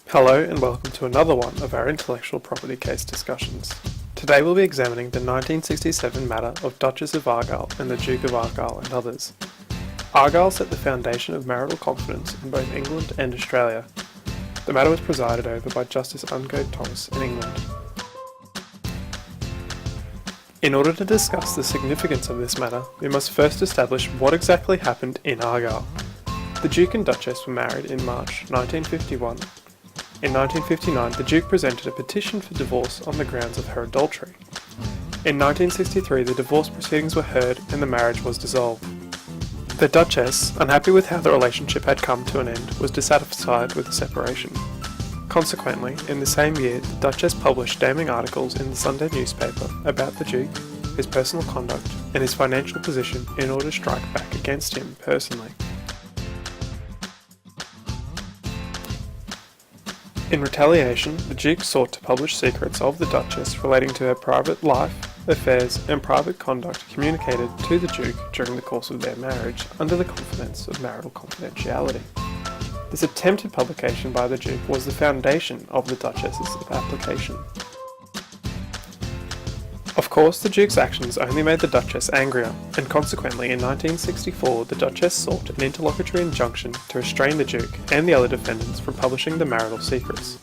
Hello and welcome to another one of our intellectual property case discussions. Today we'll be examining the 1967 matter of Duchess of Argyll and the Duke of Argyll and others. Argyll set the foundation of marital confidence in both England and Australia. The matter was presided over by Justice Argyll Thomas in England. In order to discuss the significance of this matter, we must first establish what exactly happened in Argyll. The Duke and Duchess were married in March 1951. In 1959, the Duke presented a petition for divorce on the grounds of her adultery. In 1963, the divorce proceedings were heard and the marriage was dissolved. The Duchess, unhappy with how the relationship had come to an end, was dissatisfied with the separation. Consequently, in the same year, the Duchess published damning articles in the Sunday newspaper about the Duke, his personal conduct, and his financial position in order to strike back against him personally. In retaliation, the Duke sought to publish secrets of the Duchess relating to her private life, affairs, and private conduct communicated to the Duke during the course of their marriage under the confidence of marital confidentiality. This attempted publication by the Duke was the foundation of the Duchess's application. Of course, the Duke's actions only made the Duchess angrier, and consequently in 1964 the Duchess sought an interlocutory injunction to restrain the Duke and the other defendants from publishing the marital secrets.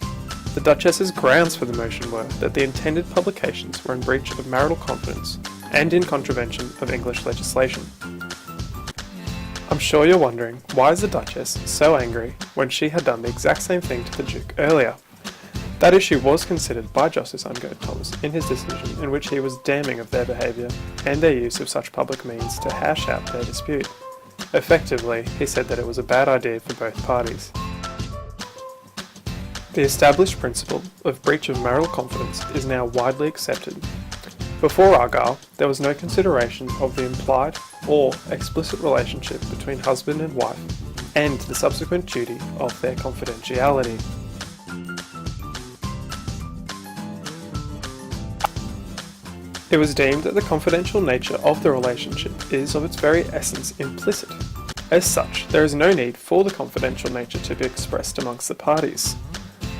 The Duchess's grounds for the motion were that the intended publications were in breach of marital confidence and in contravention of English legislation. I'm sure you're wondering, why is the Duchess so angry when she had done the exact same thing to the Duke earlier? That issue was considered by Justice Argyll Thomas in his decision, in which he was damning of their behaviour and their use of such public means to hash out their dispute. Effectively, he said that it was a bad idea for both parties. The established principle of breach of marital confidence is now widely accepted. Before Argyll, there was no consideration of the implied or explicit relationship between husband and wife and the subsequent duty of their confidentiality. It was deemed that the confidential nature of the relationship is of its very essence implicit. As such, there is no need for the confidential nature to be expressed amongst the parties.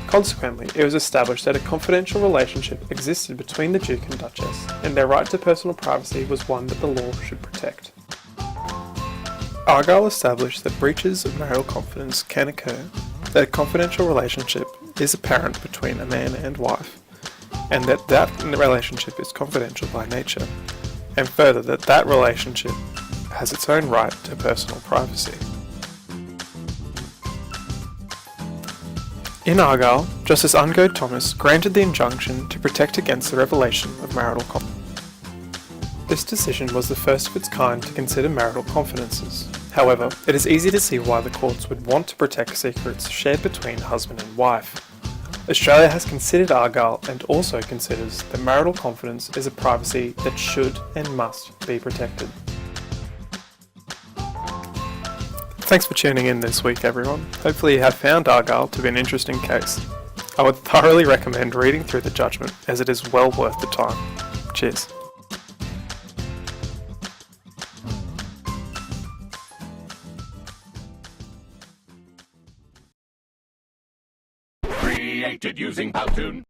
Consequently, it was established that a confidential relationship existed between the Duke and Duchess, and their right to personal privacy was one that the law should protect. Argyll established that breaches of marital confidence can occur, that a confidential relationship is apparent between a man and wife, and that relationship is confidential by nature, and further that relationship has its own right to personal privacy. In Argyll, Justice Argyll Thomas granted the injunction to protect against the revelation of marital confidence. This decision was the first of its kind to consider marital confidences. However, it is easy to see why the courts would want to protect secrets shared between husband and wife. Australia has considered Argyll and also considers that marital confidence is a privacy that should and must be protected. Thanks for tuning in this week, everyone. Hopefully you have found Argyll to be an interesting case. I would thoroughly recommend reading through the judgment, as it is well worth the time. Cheers. Created using Powtoon.